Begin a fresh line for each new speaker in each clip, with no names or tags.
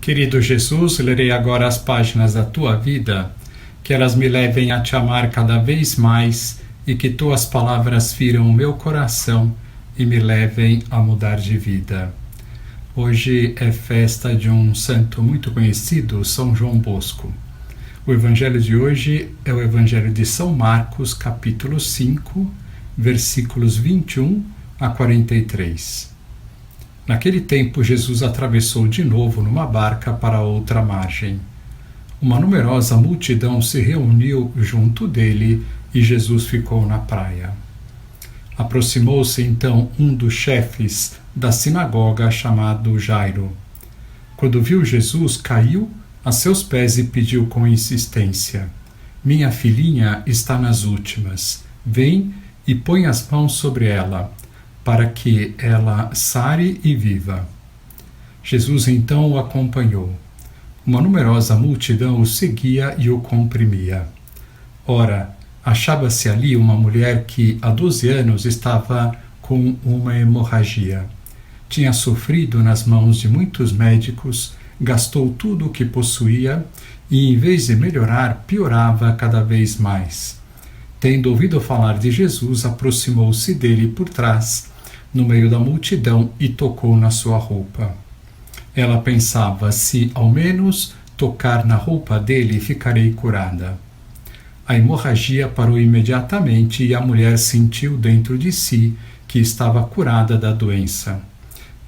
Querido Jesus, lerei agora as páginas da Tua vida, que elas me levem a Te amar cada vez mais e que Tuas palavras firam o meu coração e me levem a mudar de vida. Hoje é festa de um santo muito conhecido, São João Bosco. O evangelho de hoje é o evangelho de São Marcos, capítulo 5, versículos 21 a 43. Naquele tempo, Jesus atravessou de novo numa barca para outra margem. Uma numerosa multidão se reuniu junto dele e Jesus ficou na praia. Aproximou-se então um dos chefes da sinagoga, chamado Jairo. Quando viu Jesus, caiu a seus pés e pediu com insistência: "Minha filhinha está nas últimas. Vem e põe as mãos sobre ela, para que ela sare e viva." Jesus então o acompanhou. Uma numerosa multidão o seguia e o comprimia. Ora, achava-se ali uma mulher que há 12 anos estava com uma hemorragia. Tinha sofrido nas mãos de muitos médicos, gastou tudo o que possuía e, em vez de melhorar, piorava cada vez mais. Tendo ouvido falar de Jesus, aproximou-se dele por trás, no meio da multidão, e tocou na sua roupa. Ela pensava: se ao menos tocar na roupa dele, ficarei curada. A hemorragia parou imediatamente e a mulher sentiu dentro de si que estava curada da doença.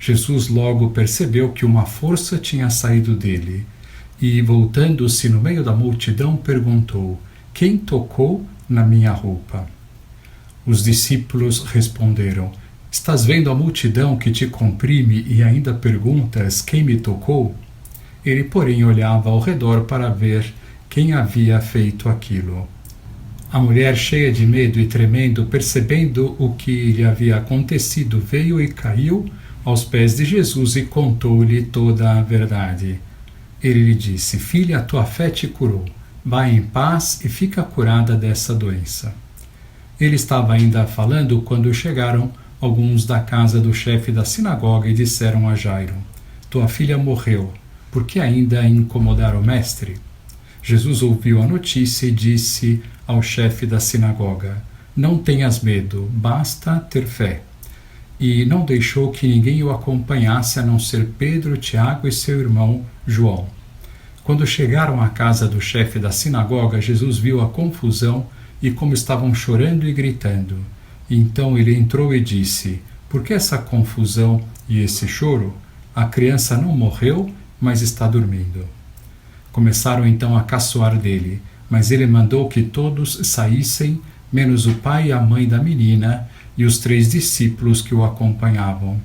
Jesus logo percebeu que uma força tinha saído dele e, voltando-se no meio da multidão, perguntou: "Quem tocou na minha roupa?" Os discípulos responderam: "Estás vendo a multidão que te comprime e ainda perguntas: quem me tocou?" Ele, porém, olhava ao redor para ver quem havia feito aquilo. A mulher, cheia de medo e tremendo, percebendo o que lhe havia acontecido, veio e caiu aos pés de Jesus e contou-lhe toda a verdade. Ele lhe disse: "Filha, a tua fé te curou. Vai em paz e fica curada dessa doença." Ele estava ainda falando quando chegaram alguns da casa do chefe da sinagoga e disseram a Jairo: "Tua filha morreu. Por que ainda incomodar o mestre?" Jesus ouviu a notícia e disse ao chefe da sinagoga: "Não tenhas medo, basta ter fé." E não deixou que ninguém o acompanhasse a não ser Pedro, Tiago e seu irmão João. Quando chegaram à casa do chefe da sinagoga, Jesus viu a confusão e como estavam chorando e gritando. Então ele entrou e disse: "Por que essa confusão e esse choro? A criança não morreu, mas está dormindo." Começaram então a caçoar dele, mas ele mandou que todos saíssem, menos o pai e a mãe da menina e os 3 discípulos que o acompanhavam.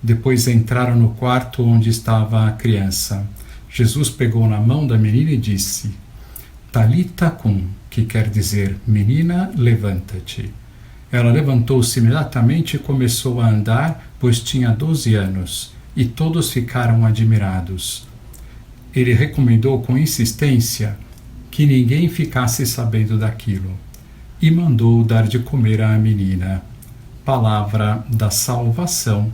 Depois entraram no quarto onde estava a criança. Jesus pegou na mão da menina e disse: "Talita cum", que quer dizer: "Menina, levanta-te." Ela levantou-se imediatamente e começou a andar, pois tinha 12 anos, e todos ficaram admirados. Ele recomendou com insistência que ninguém ficasse sabendo daquilo, e mandou dar de comer à menina. Palavra da salvação.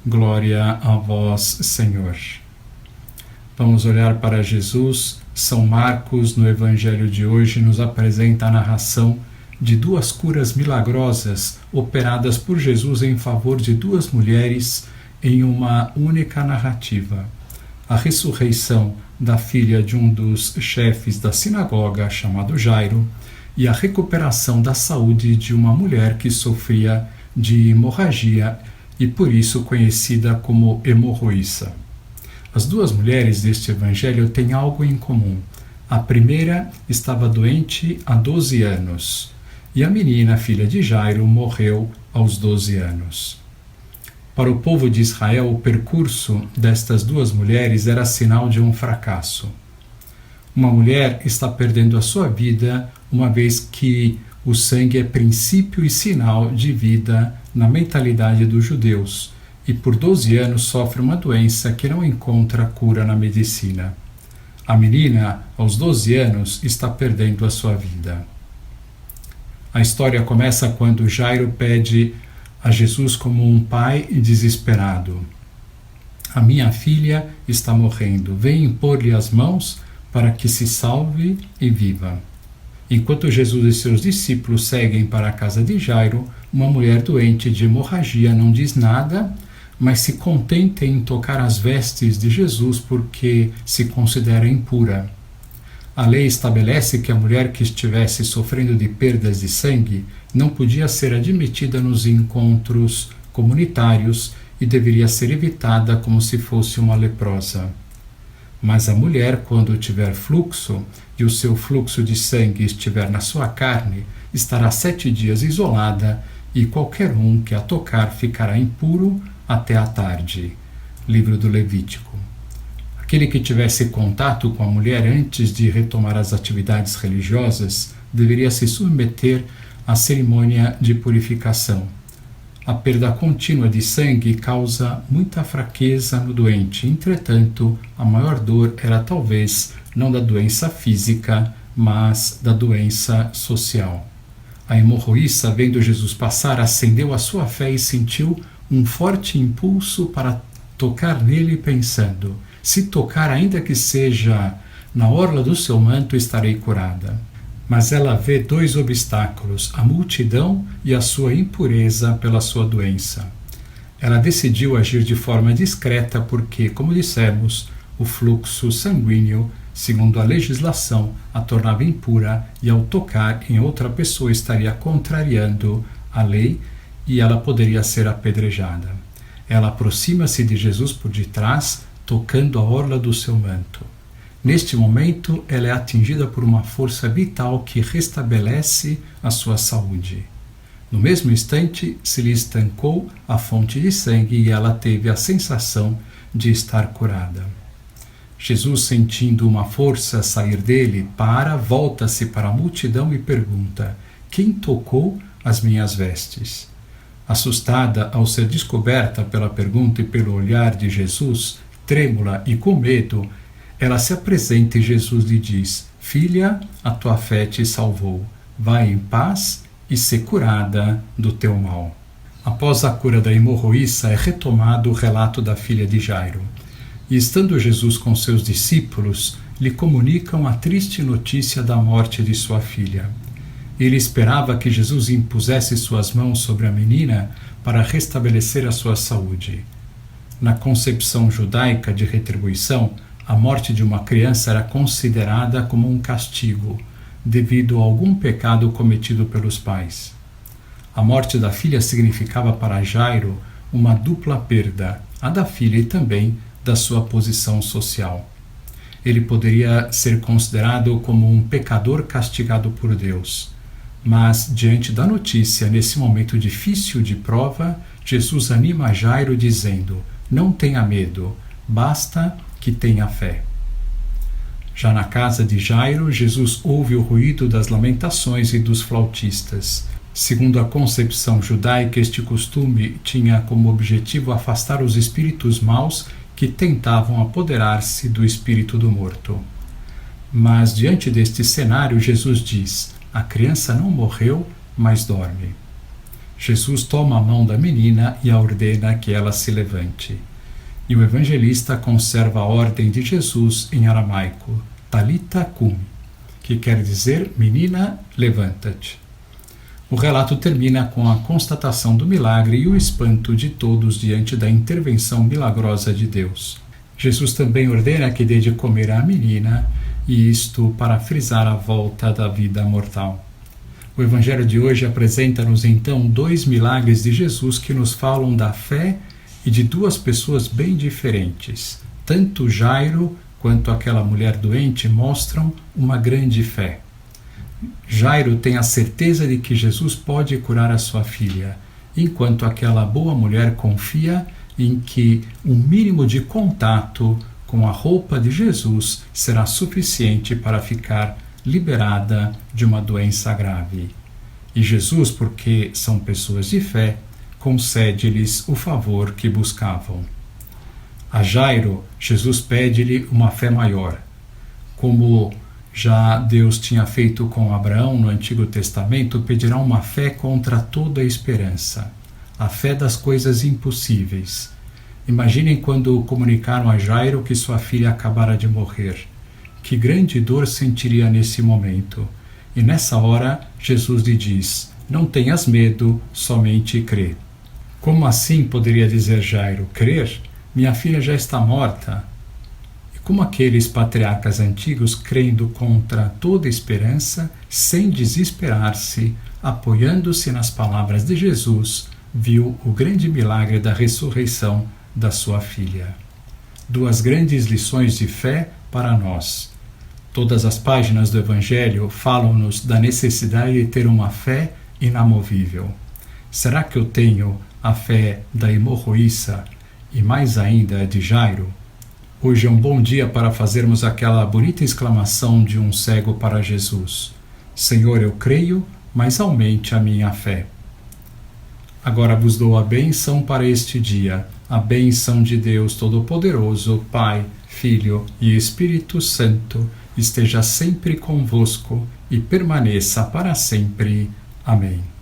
Glória a vós, Senhor. Vamos olhar para Jesus. São Marcos, no evangelho de hoje, nos apresenta a narração de 2 curas milagrosas operadas por Jesus em favor de 2 mulheres em uma única narrativa: a ressurreição da filha de um dos chefes da sinagoga, chamado Jairo, e a recuperação da saúde de uma mulher que sofria de hemorragia e por isso conhecida como hemorroíça. As 2 mulheres deste evangelho têm algo em comum. A primeira estava doente há 12 anos e a menina, filha de Jairo, morreu aos 12 anos. Para o povo de Israel, o percurso destas 2 mulheres era sinal de um fracasso. Uma mulher está perdendo a sua vida, uma vez que o sangue é princípio e sinal de vida na mentalidade dos judeus, e por 12 anos sofre uma doença que não encontra cura na medicina. A menina, aos 12 anos, está perdendo a sua vida. A história começa quando Jairo pede a Jesus como um pai desesperado. A minha filha está morrendo. Vem impor-lhe as mãos para que se salve e viva. Enquanto Jesus e seus discípulos seguem para a casa de Jairo, uma mulher doente de hemorragia não diz nada, mas se contenta em tocar as vestes de Jesus porque se considera impura. A lei estabelece que a mulher que estivesse sofrendo de perdas de sangue não podia ser admitida nos encontros comunitários e deveria ser evitada como se fosse uma leprosa. Mas a mulher, quando tiver fluxo e o seu fluxo de sangue estiver na sua carne, estará 7 dias isolada e qualquer um que a tocar ficará impuro até a tarde. Livro do Levítico. Aquele que tivesse contato com a mulher antes de retomar as atividades religiosas deveria se submeter à cerimônia de purificação. A perda contínua de sangue causa muita fraqueza no doente. Entretanto, a maior dor era talvez não da doença física, mas da doença social. A hemorroíça, vendo Jesus passar, acendeu a sua fé e sentiu um forte impulso para tocar nele, pensando: se tocar, ainda que seja na orla do seu manto, estarei curada. Mas ela vê 2 obstáculos, a multidão e a sua impureza pela sua doença. Ela decidiu agir de forma discreta porque, como dissemos, o fluxo sanguíneo, segundo a legislação, a tornava impura e, ao tocar em outra pessoa, estaria contrariando a lei e ela poderia ser apedrejada. Ela aproxima-se de Jesus por detrás, tocando a orla do seu manto. Neste momento, ela é atingida por uma força vital que restabelece a sua saúde. No mesmo instante, se lhe estancou a fonte de sangue e ela teve a sensação de estar curada. Jesus, sentindo uma força sair dele, volta-se para a multidão e pergunta: quem tocou as minhas vestes? Assustada ao ser descoberta pela pergunta e pelo olhar de Jesus, trêmula e com medo, ela se apresenta e Jesus lhe diz: filha, a tua fé te salvou. Vai em paz e ser curada do teu mal. Após a cura da hemorroíça, é retomado o relato da filha de Jairo. E estando Jesus com seus discípulos, lhe comunicam a triste notícia da morte de sua filha. Ele esperava que Jesus impusesse suas mãos sobre a menina para restabelecer a sua saúde. Na concepção judaica de retribuição, a morte de uma criança era considerada como um castigo, devido a algum pecado cometido pelos pais. A morte da filha significava para Jairo uma dupla perda, a da filha e também da sua posição social. Ele poderia ser considerado como um pecador castigado por Deus. Mas, diante da notícia, nesse momento difícil de prova, Jesus anima Jairo dizendo: não tenha medo, basta que tenha fé. Já na casa de Jairo, Jesus ouve o ruído das lamentações e dos flautistas. Segundo a concepção judaica, este costume tinha como objetivo afastar os espíritos maus que tentavam apoderar-se do espírito do morto. Mas, diante deste cenário, Jesus diz: a criança não morreu, mas dorme. Jesus toma a mão da menina e a ordena que ela se levante. E o evangelista conserva a ordem de Jesus em aramaico, Talitha cumi, que quer dizer: menina, levanta-te. O relato termina com a constatação do milagre e o espanto de todos diante da intervenção milagrosa de Deus. Jesus também ordena que dê de comer à menina, e isto para frisar a volta da vida mortal. O Evangelho de hoje apresenta-nos então 2 milagres de Jesus que nos falam da fé e de 2 pessoas bem diferentes. Tanto Jairo quanto aquela mulher doente mostram uma grande fé. Jairo tem a certeza de que Jesus pode curar a sua filha, enquanto aquela boa mulher confia em que um mínimo de contato com a roupa de Jesus será suficiente para ficar liberada de uma doença grave. E Jesus, porque são pessoas de fé, concede-lhes o favor que buscavam. A Jairo, Jesus pede-lhe uma fé maior. Como já Deus tinha feito com Abraão no Antigo Testamento, pedirá uma fé contra toda a esperança, a fé das coisas impossíveis. Imaginem quando comunicaram a Jairo que sua filha acabara de morrer. Que grande dor sentiria nesse momento. E nessa hora, Jesus lhe diz: não tenhas medo, somente crê. Como assim, poderia dizer Jairo, crer? Minha filha já está morta. E como aqueles patriarcas antigos, crendo contra toda esperança, sem desesperar-se, apoiando-se nas palavras de Jesus, viu o grande milagre da ressurreição da sua filha. Duas grandes lições de fé para nós. Todas as páginas do Evangelho falam-nos da necessidade de ter uma fé inamovível. Será que eu tenho a fé da hemorroíça e mais ainda de Jairo? Hoje é um bom dia para fazermos aquela bonita exclamação de um cego para Jesus: Senhor, eu creio, mas aumente a minha fé. Agora vos dou a bênção para este dia, a bênção de Deus Todo-Poderoso, Pai, Filho e Espírito Santo, esteja sempre convosco e permaneça para sempre. Amém.